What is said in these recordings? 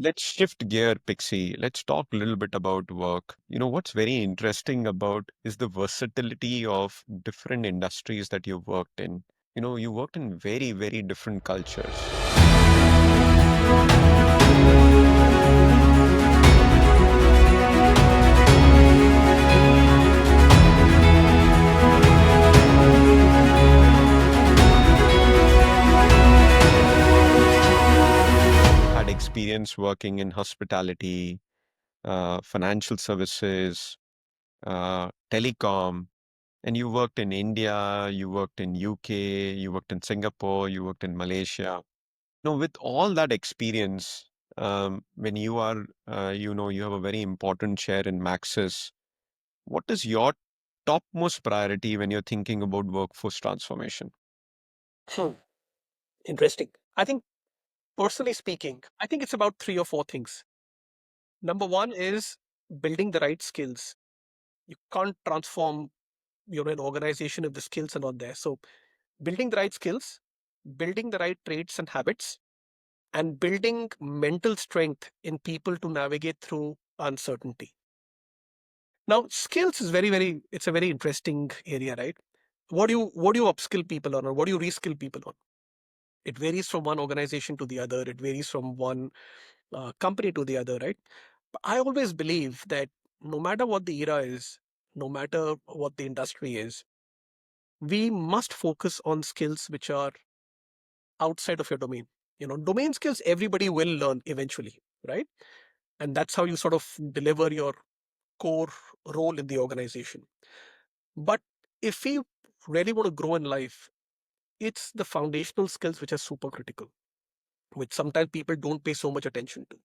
Let's shift gear, Pixie. Let's talk a little bit about work. What's very interesting about is the versatility of different industries that you've worked in. You worked in very, very different cultures. Had experience working in hospitality, financial services, telecom, and you worked in India, you worked in UK, you worked in Singapore, you worked in Malaysia. With all that experience, when you are, you have a very important share in Maxis. What is your topmost priority when you're thinking about workforce transformation? Hmm, Interesting. I think, personally speaking, I think it's about three or four things. Number one is building the right skills. You can't transform an organization if the skills are not there. So, building the right skills, building the right traits and habits, and building mental strength in people to navigate through uncertainty. Now, skills is it's a very interesting area, right? What do you upskill people on, or what do you reskill people on? It varies from one organization to the other. It varies from one company to the other, right? But I always believe that no matter what the era is, no matter what the industry is, we must focus on skills which are outside of your domain. Domain skills everybody will learn eventually, right? And that's how you sort of deliver your core role in the organization. But if we really want to grow in life, it's the foundational skills which are super critical, which sometimes people don't pay so much attention to,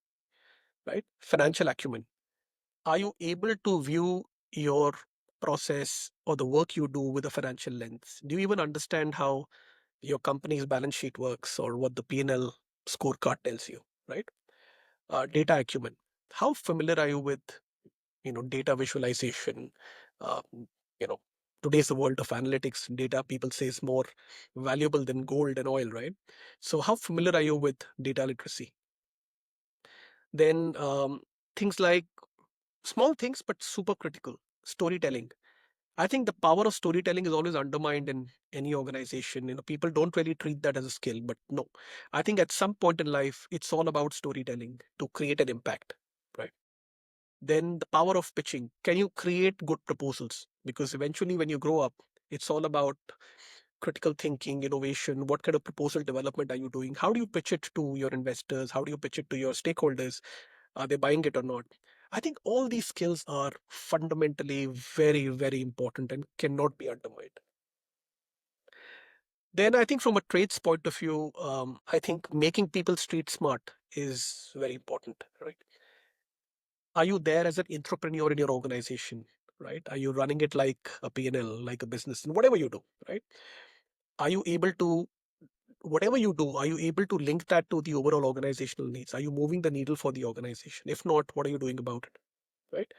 right? Financial acumen. Are you able to view your process or the work you do with a financial lens? Do you even understand how your company's balance sheet works or what the P&L scorecard tells you, right? Data acumen. How familiar are you with data visualization? Uh, you know, Today's the world of analytics. Data, people say, is more valuable than gold and oil, right? So how familiar are you with data literacy? Then things like small things but super critical, storytelling. I think the power of storytelling is always undermined in any organization. People don't really treat that as a skill, but no, I think at some point in life it's all about storytelling to create an impact, right? Then the power of pitching. Can you create good proposals? Because eventually when you grow up, it's all about critical thinking, innovation. What kind of proposal development are you doing? How do you pitch it to your investors? How do you pitch it to your stakeholders? Are they buying it or not? I think all these skills are fundamentally very, very important and cannot be undermined. Then I think from a trades point of view, I think making people street smart is very important, right? Are you there as an entrepreneur in your organization, right? Are you running it like a P&L, like a business, and whatever you do, right? Are you able to, whatever you do, are you able to link that to the overall organizational needs? Are you moving the needle for the organization? If not, what are you doing about it, right?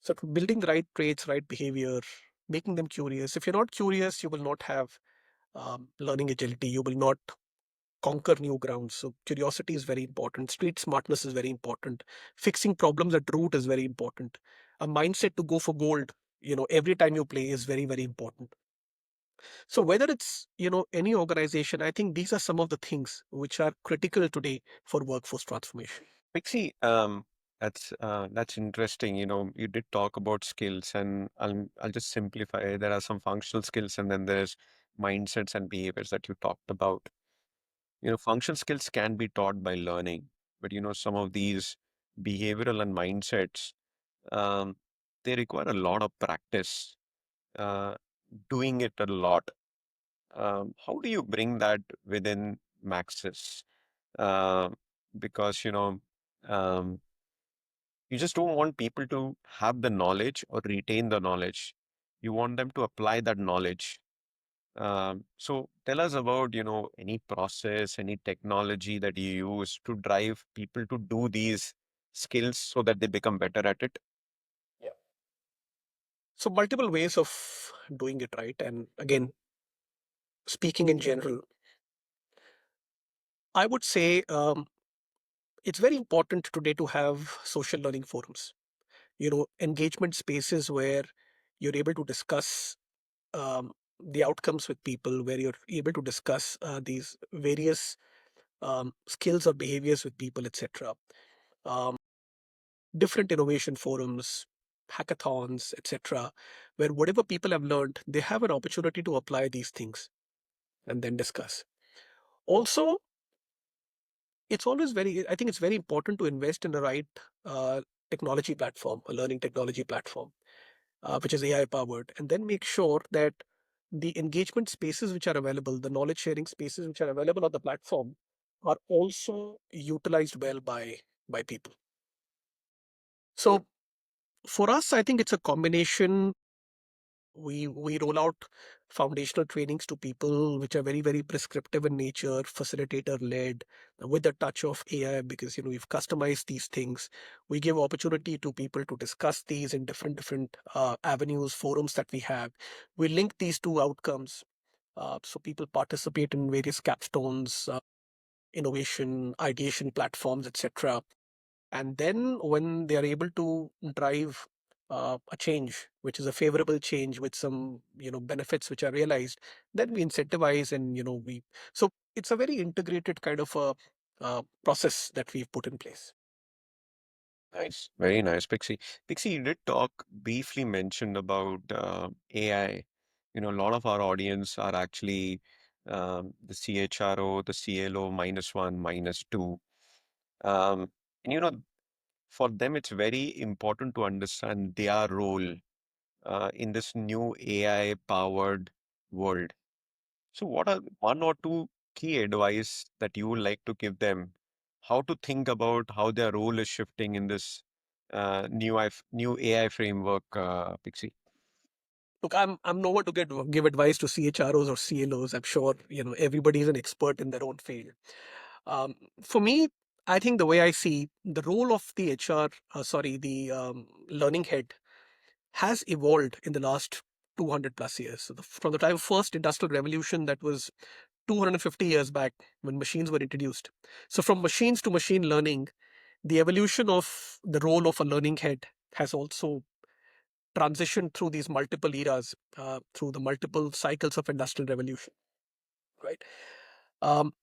So building the right traits, right behavior, making them curious. If you're not curious, you will not have learning agility. You will not conquer new grounds. So curiosity is very important. Street smartness is very important. Fixing problems at root is very important. A mindset to go for gold, every time you play is very, very important. So whether it's, any organization, I think these are some of the things which are critical today for workforce transformation. Pixie, that's interesting. You did talk about skills, and I'll just simplify. There are some functional skills, and then there's mindsets and behaviors that you talked about. Functional skills can be taught by learning, but some of these behavioral and mindsets, um, they require a lot of practice, uh, doing it a lot. How do you bring that within Maxis? Uh, because um, you just don't want people to have the knowledge or retain the knowledge. You want them to apply that knowledge. So tell us about, any process, any technology that you use to drive people to do these skills so that they become better at it. Yeah. So multiple ways of doing it, right? And again, speaking in general, I would say it's very important today to have social learning forums, engagement spaces where you're able to discuss um, the outcomes with people, where you're able to discuss these various skills or behaviors with people, etc. Um, Different innovation forums, hackathons, etc., where whatever people have learned, they have an opportunity to apply these things and then discuss. Also, I think it's very important to invest in the right uh, technology platform, a learning technology platform, which is AI powered, and then make sure that the engagement spaces which are available, the knowledge sharing spaces which are available on the platform, are also utilized well by people. So for us, I think it's a combination. We roll out foundational trainings to people which are very prescriptive in nature, facilitator led, with a touch of AI, because we've customized these things. We give opportunity to people to discuss these in different avenues, forums that we have. We link these two outcomes, so people participate in various capstones, innovation ideation platforms, etc. And then when they are able to drive a change which is a favorable change with some benefits which are realized, then we incentivize, and we so it's a very integrated kind of a process that we've put in place. Nice, very nice, Pixie. Pixie, you did talk briefly mentioned about AI. A lot of our audience are actually the CHRO, the CLO -1, -2. Um, and for them, it's very important to understand their role in this new AI-powered world. So, what are one or two key advice that you would like to give them? How to think about how their role is shifting in this new AI framework, Pixie? Look, I'm no one to give advice to CHROs or CLOs. I'm sure everybody is an expert in their own field. Um, for me, I think the way I see the role of the the learning head has evolved in the last 200 plus years. So from the time of first industrial revolution, that was 250 years back, when machines were introduced. So from machines to machine learning, the evolution of the role of a learning head has also transitioned through these multiple eras, through the multiple cycles of industrial revolution, right? Um,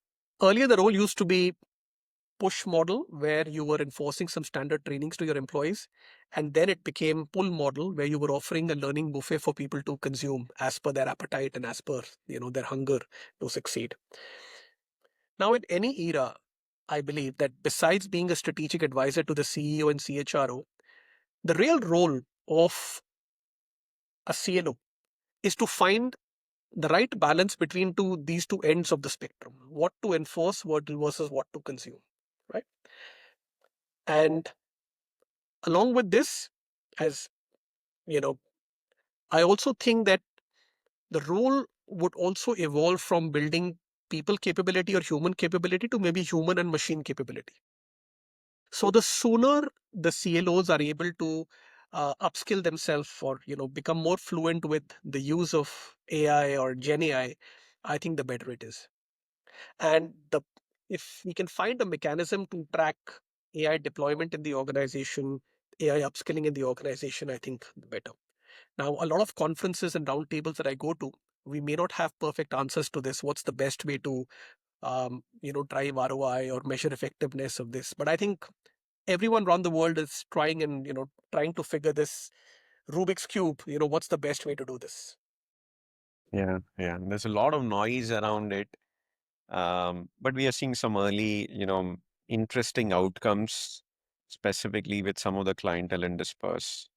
Earlier, the role used to be push model, where you were enforcing some standard trainings to your employees, and then it became pull model, where you were offering a learning buffet for people to consume as per their appetite and as per their hunger to succeed. Now, in any era, I believe that besides being a strategic advisor to the CEO and CHRO, the real role of a CLO is to find the right balance between these two ends of the spectrum: what to enforce, what versus what to consume, right? And along with this, as you know I also think that the role would also evolve from building people capability or human capability to maybe human and machine capability. So the sooner the CLOs are able to upskill themselves, or become more fluent with the use of AI or Gen AI, I think the better it is. And the if we can find a mechanism to track AI deployment in the organization, AI upskilling in the organization, I think the better. Now, a lot of conferences and roundtables that I go to, we may not have perfect answers to this. What's the best way to, drive ROI or measure effectiveness of this? But I think everyone around the world is trying, and trying to figure this Rubik's cube. What's the best way to do this? Yeah, yeah. There's a lot of noise around it. But we are seeing some early, interesting outcomes, specifically with some of the clientele and disperse.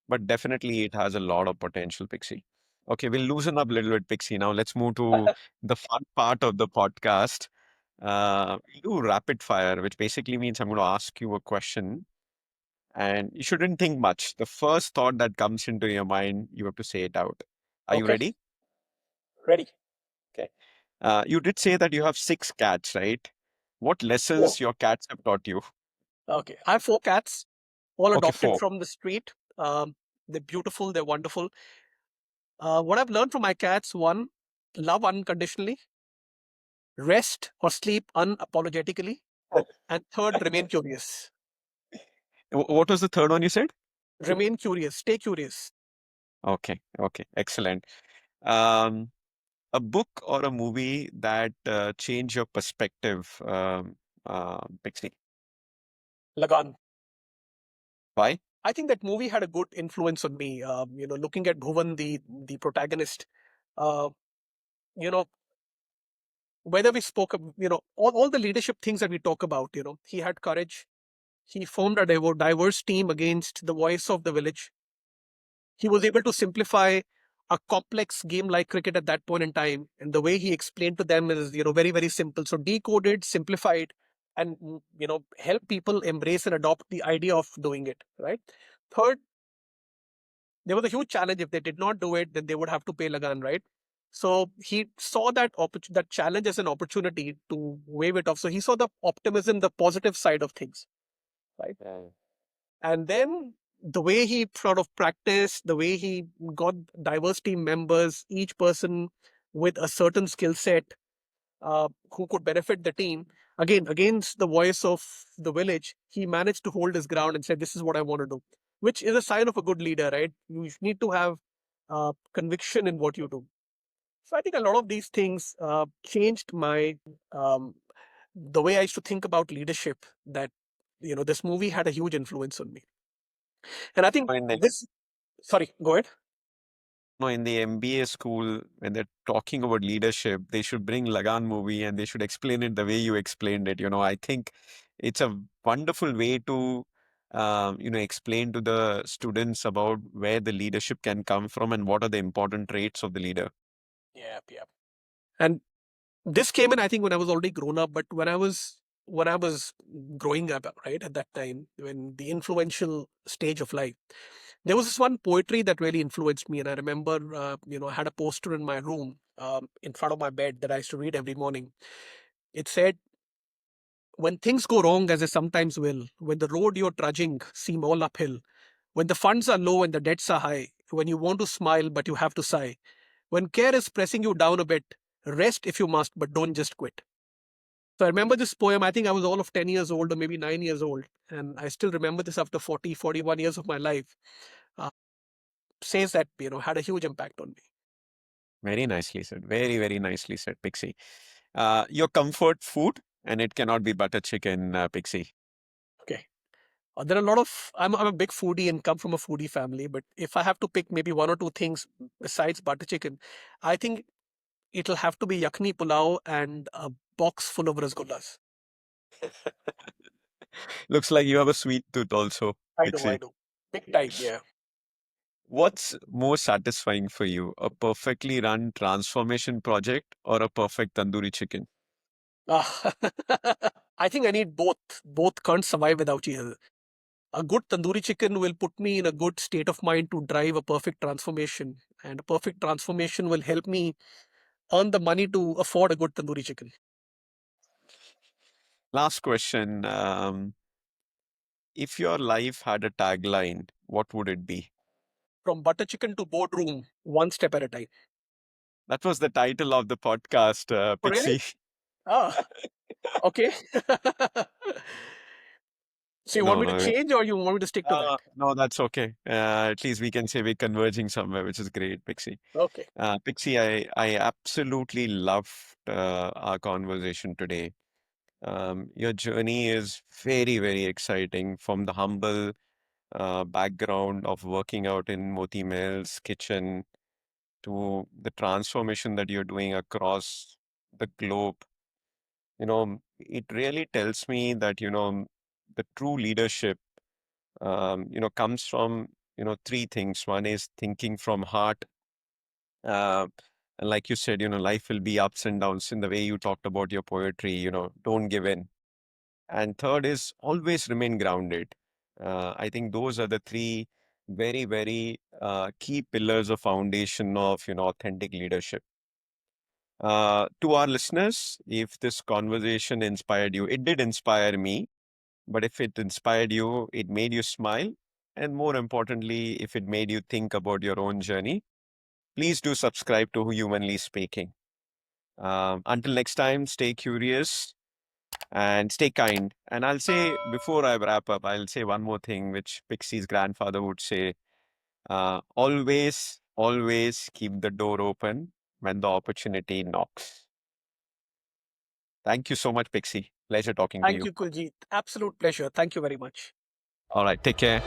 But definitely it has a lot of potential, Pixie. Okay, we'll loosen up a little bit, Pixie. Now let's move to the fun part of the podcast. We do rapid fire, which basically means I'm going to ask you a question and you shouldn't think much. The first thought that comes into your mind, you have to say it out. Are you Okay, ready? ready. Okay. You did say that you have six cats, right? What Four. lessons your cats have taught you? Okay, I have four cats, all Okay, adopted four. from the street. They're beautiful. They're wonderful. What I've learned from my cats: one, love unconditionally, rest or sleep unapologetically, And third, remain curious. What was the third one you said? Remain curious. Stay curious. Okay, okay, excellent. Um, a book or a movie that changed your perspective, Pixie. Lagan. Why? I think that movie had a good influence on me. Looking at Bhuvan, the protagonist, uh, you know, whether we spoke, all the leadership things that we talk about, he had courage. He formed a diverse team against the voice of the village. He was able to simplify a complex game like cricket at that point in time, and the way he explained to them is, very very simple. So decoded, simplified, and help people embrace and adopt the idea of doing it. Right. Third, there was a huge challenge. If they did not do it, then they would have to pay Lagan, right? So he saw that challenge as an opportunity to wave it off. So he saw the optimism, the positive side of things, right? Yeah. And then the way he sort of practiced, the way he got diverse team members, each person with a certain skill set, who could benefit the team. Again, against the voice of the village, he managed to hold his ground and said, "This is what I want to do," which is a sign of a good leader, right? You need to have conviction in what you do. So I think a lot of these things changed my um, the way I used to think about leadership. That this movie had a huge influence on me, and I think In the, this. Sorry, go ahead. no, in the MBA school, when they're talking about leadership, they should bring Lagan movie and they should explain it the way you explained it. I think it's a wonderful way to, explain to the students about where the leadership can come from and what are the important traits of the leader. Yeah, yeah. And this came in, I think, when I was already grown up, but when I was growing up, right at that time, when the influential stage of life, there was this one poetry that really influenced me, and I remember, I had a poster in my room, in front of my bed that I used to read every morning. It said, "When things go wrong, as they sometimes will, when the road you're trudging seem all uphill, when the funds are low and the debts are high, when you want to smile but you have to sigh, when care is pressing you down a bit, rest if you must, but don't just quit." So I remember this poem. I think I was all of 10 years old or maybe 9 years old. And I still remember this after 40, 41 years of my life. Uh, Says that, had a huge impact on me. Very nicely said. Very, very nicely said, Pixie. Your comfort food, and it cannot be butter chicken, Pixie. Okay. There are a lot of, I'm a big foodie and come from a foodie family. But if I have to pick maybe one or two things besides butter chicken, I think it'll have to be yakni pulao and a box full of rasgullas. Looks like you have a sweet tooth also, I do, I Pixie. do. Big time, yeah. What's more satisfying for you, a perfectly run transformation project or a perfect tandoori chicken? Ah, I think I need both. Both can't survive without each other. A good tandoori chicken will put me in a good state of mind to drive a perfect transformation. And a perfect transformation will help me earn the money to afford a good tandoori chicken. Last question. If your life had a tagline, what would it be? From butter chicken to boardroom, one step at a time. That was the title of the podcast, Oh, really? Pixie. Ah, okay. So you want No, me to no. change or you want me to stick to that? No, that's okay. At least we can say we're converging somewhere, which is great, Pixie. Okay. Pixie, I absolutely loved our conversation today. Your journey is very, very exciting from the humble background of working out in Moti Mail's kitchen to the transformation that you're doing across the globe. It really tells me that, the true leadership, comes from, three things. One is thinking from heart. Uh, and like you said, life will be ups and downs in the way you talked about your poetry, don't give in. And third is always remain grounded. I think those are the three very, very key pillars of foundation of, authentic leadership. To our listeners, if this conversation inspired you, it did inspire me, but if it inspired you, it made you smile. And more importantly, if it made you think about your own journey, please do subscribe to Humanly Speaking. Until next time, stay curious, and stay kind. And I'll say, before I wrap up, I'll say one more thing, which Pixie's grandfather would say: always, always keep the door open when the opportunity knocks. Thank you so much, Pixie. Pleasure talking to Thank you. you, Kuljit. Absolute pleasure. Thank you very much. All right, take care.